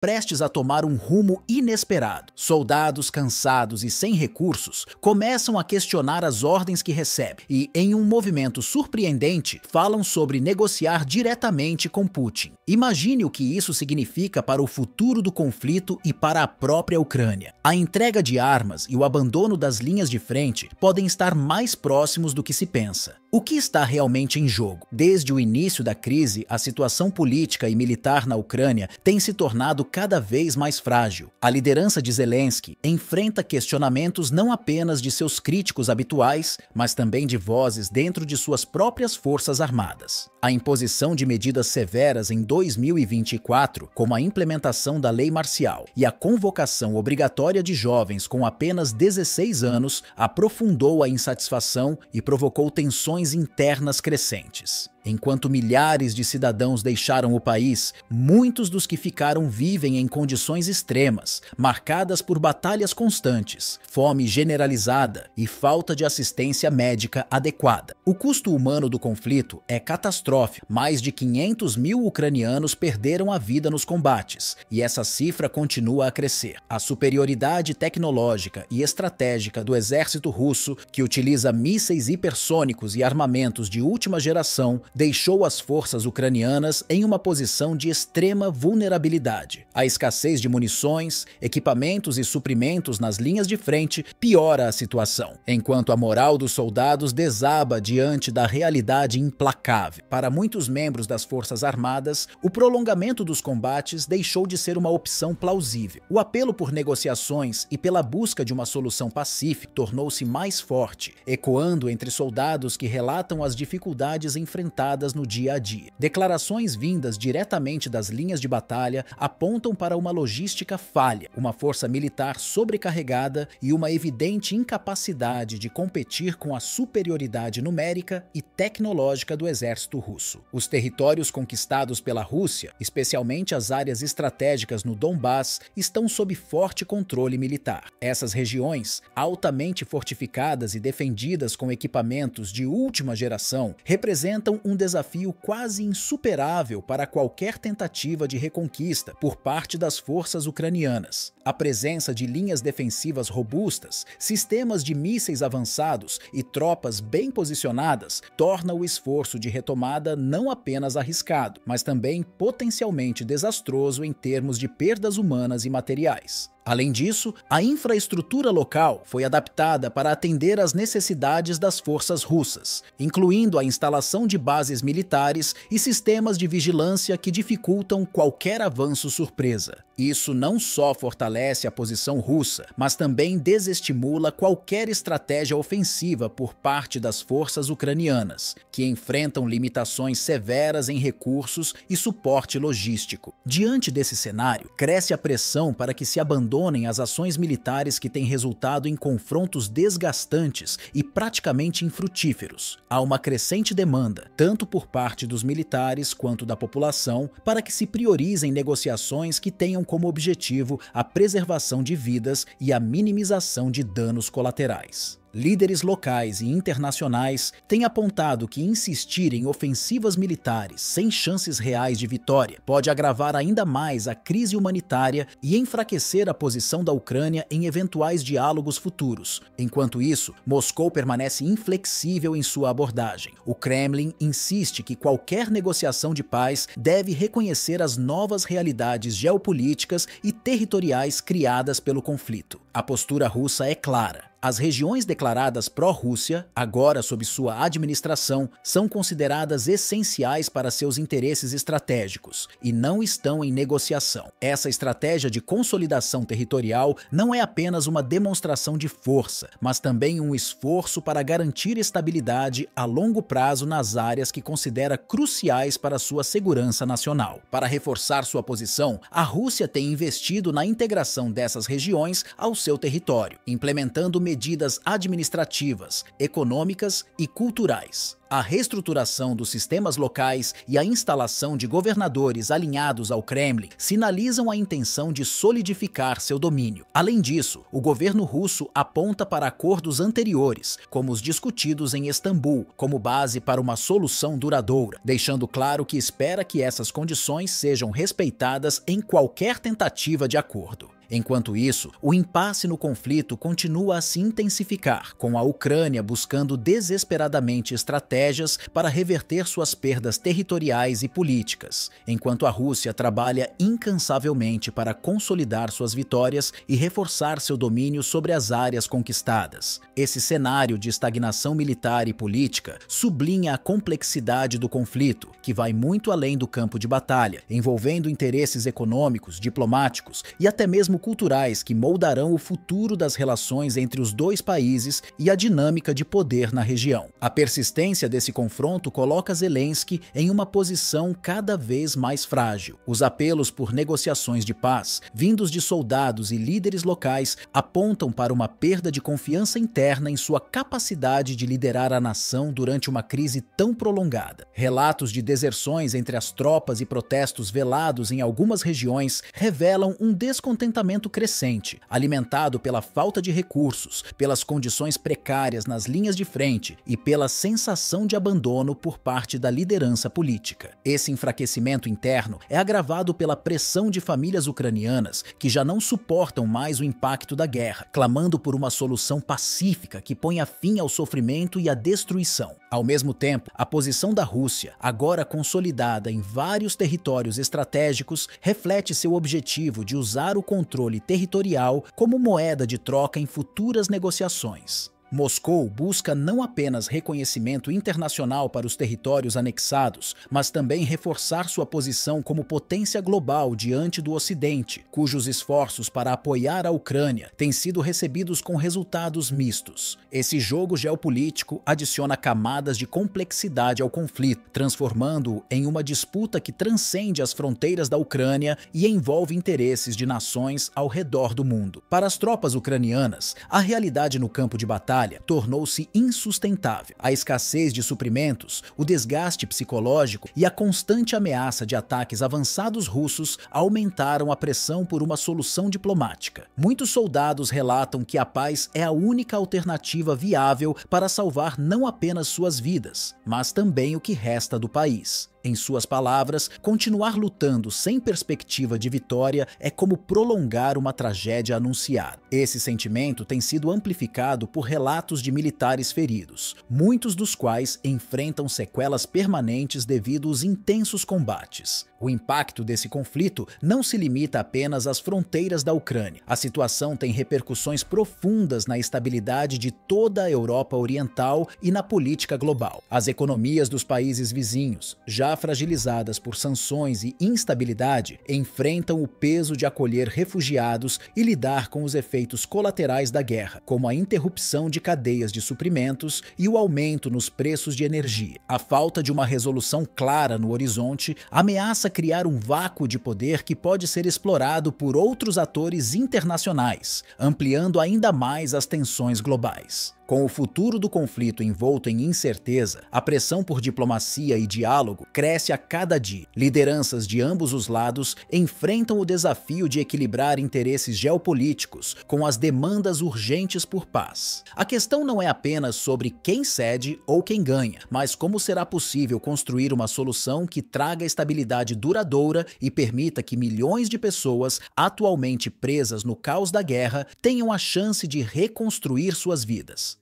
prestes a tomar um rumo inesperado. Soldados cansados e sem recursos começam a questionar as ordens que recebem e, em um movimento surpreendente, falam sobre negociar diretamente com Putin. Imagine o que isso significa para o futuro do conflito e para a própria Ucrânia. A entrega de armas e o abandono das linhas de frente podem estar mais próximos do que se pensa. O que está realmente em jogo? Desde o início da crise, a situação política e militar na Ucrânia tem se tornado cada vez mais frágil. A liderança de Zelensky enfrenta questionamentos não apenas de seus críticos habituais, mas também de vozes dentro de suas próprias forças armadas. A imposição de medidas severas em 2024, como a implementação da lei marcial e a convocação obrigatória de jovens com apenas 16 anos, aprofundou a insatisfação e provocou tensões internas crescentes. Enquanto milhares de cidadãos deixaram o país, muitos dos que ficaram vivem em condições extremas, marcadas por batalhas constantes, fome generalizada e falta de assistência médica adequada. O custo humano do conflito é catastrófico. Mais de 500 mil ucranianos perderam a vida nos combates, e essa cifra continua a crescer. A superioridade tecnológica e estratégica do exército russo, que utiliza mísseis hipersônicos e armamentos de última geração, deixou as forças ucranianas em uma posição de extrema vulnerabilidade. A escassez de munições, equipamentos e suprimentos nas linhas de frente piora a situação, enquanto a moral dos soldados desaba diante da realidade implacável. Para muitos membros das Forças Armadas, o prolongamento dos combates deixou de ser uma opção plausível. O apelo por negociações e pela busca de uma solução pacífica tornou-se mais forte, ecoando entre soldados que relatam as dificuldades enfrentadas no dia a dia. Declarações vindas diretamente das linhas de batalha apontam para uma logística falha, uma força militar sobrecarregada e uma evidente incapacidade de competir com a superioridade numérica e tecnológica do exército russo. Os territórios conquistados pela Rússia, especialmente as áreas estratégicas no Donbass, estão sob forte controle militar. Essas regiões, altamente fortificadas e defendidas com equipamentos de última geração, representam um desafio quase insuperável para qualquer tentativa de reconquista por parte das forças ucranianas. A presença de linhas defensivas robustas, sistemas de mísseis avançados e tropas bem posicionadas torna o esforço de retomada não apenas arriscado, mas também potencialmente desastroso em termos de perdas humanas e materiais. Além disso, a infraestrutura local foi adaptada para atender às necessidades das forças russas, incluindo a instalação de bases militares e sistemas de vigilância que dificultam qualquer avanço surpresa. Isso não só fortalece a posição russa, mas também desestimula qualquer estratégia ofensiva por parte das forças ucranianas, que enfrentam limitações severas em recursos e suporte logístico. Diante desse cenário, cresce a pressão para que se abandonem as ações militares que têm resultado em confrontos desgastantes e praticamente infrutíferos. Há uma crescente demanda, tanto por parte dos militares quanto da população, para que se priorizem negociações que tenham como objetivo a preservação de vidas e a minimização de danos colaterais. Líderes locais e internacionais têm apontado que insistir em ofensivas militares sem chances reais de vitória pode agravar ainda mais a crise humanitária e enfraquecer a posição da Ucrânia em eventuais diálogos futuros. Enquanto isso, Moscou permanece inflexível em sua abordagem. O Kremlin insiste que qualquer negociação de paz deve reconhecer as novas realidades geopolíticas e territoriais criadas pelo conflito. A postura russa é clara. As regiões declaradas pró-Rússia, agora sob sua administração, são consideradas essenciais para seus interesses estratégicos e não estão em negociação. Essa estratégia de consolidação territorial não é apenas uma demonstração de força, mas também um esforço para garantir estabilidade a longo prazo nas áreas que considera cruciais para sua segurança nacional. Para reforçar sua posição, a Rússia tem investido na integração dessas regiões ao seu território, implementando medidas administrativas, econômicas e culturais. A reestruturação dos sistemas locais e a instalação de governadores alinhados ao Kremlin sinalizam a intenção de solidificar seu domínio. Além disso, o governo russo aponta para acordos anteriores, como os discutidos em Istambul, como base para uma solução duradoura, deixando claro que espera que essas condições sejam respeitadas em qualquer tentativa de acordo. Enquanto isso, o impasse no conflito continua a se intensificar, com a Ucrânia buscando desesperadamente estratégias para reverter suas perdas territoriais e políticas, enquanto a Rússia trabalha incansavelmente para consolidar suas vitórias e reforçar seu domínio sobre as áreas conquistadas. Esse cenário de estagnação militar e política sublinha a complexidade do conflito, que vai muito além do campo de batalha, envolvendo interesses econômicos, diplomáticos e até mesmo culturais que moldarão o futuro das relações entre os dois países e a dinâmica de poder na região. A persistência desse confronto coloca Zelensky em uma posição cada vez mais frágil. Os apelos por negociações de paz, vindos de soldados e líderes locais, apontam para uma perda de confiança interna em sua capacidade de liderar a nação durante uma crise tão prolongada. Relatos de deserções entre as tropas e protestos velados em algumas regiões revelam um descontentamento crescente, alimentado pela falta de recursos, pelas condições precárias nas linhas de frente e pela sensação de abandono por parte da liderança política. Esse enfraquecimento interno é agravado pela pressão de famílias ucranianas que já não suportam mais o impacto da guerra, clamando por uma solução pacífica que ponha fim ao sofrimento e à destruição. Ao mesmo tempo, a posição da Rússia, agora consolidada em vários territórios estratégicos, reflete seu objetivo de usar o controle territorial como moeda de troca em futuras negociações. Moscou busca não apenas reconhecimento internacional para os territórios anexados, mas também reforçar sua posição como potência global diante do Ocidente, cujos esforços para apoiar a Ucrânia têm sido recebidos com resultados mistos. Esse jogo geopolítico adiciona camadas de complexidade ao conflito, transformando-o em uma disputa que transcende as fronteiras da Ucrânia e envolve interesses de nações ao redor do mundo. Para as tropas ucranianas, a realidade no campo de batalha tornou-se insustentável. A escassez de suprimentos, o desgaste psicológico e a constante ameaça de ataques avançados russos aumentaram a pressão por uma solução diplomática. Muitos soldados relatam que a paz é a única alternativa viável para salvar não apenas suas vidas, mas também o que resta do país. Em suas palavras, continuar lutando sem perspectiva de vitória é como prolongar uma tragédia anunciada. Esse sentimento tem sido amplificado por relatos de militares feridos, muitos dos quais enfrentam sequelas permanentes devido aos intensos combates. O impacto desse conflito não se limita apenas às fronteiras da Ucrânia. A situação tem repercussões profundas na estabilidade de toda a Europa Oriental e na política global. As economias dos países vizinhos, já fragilizadas por sanções e instabilidade, enfrentam o peso de acolher refugiados e lidar com os efeitos colaterais da guerra, como a interrupção de cadeias de suprimentos e o aumento nos preços de energia. A falta de uma resolução clara no horizonte ameaça criar um vácuo de poder que pode ser explorado por outros atores internacionais, ampliando ainda mais as tensões globais. Com o futuro do conflito envolto em incerteza, a pressão por diplomacia e diálogo cresce a cada dia. Lideranças de ambos os lados enfrentam o desafio de equilibrar interesses geopolíticos com as demandas urgentes por paz. A questão não é apenas sobre quem cede ou quem ganha, mas como será possível construir uma solução que traga estabilidade duradoura e permita que milhões de pessoas atualmente presas no caos da guerra tenham a chance de reconstruir suas vidas.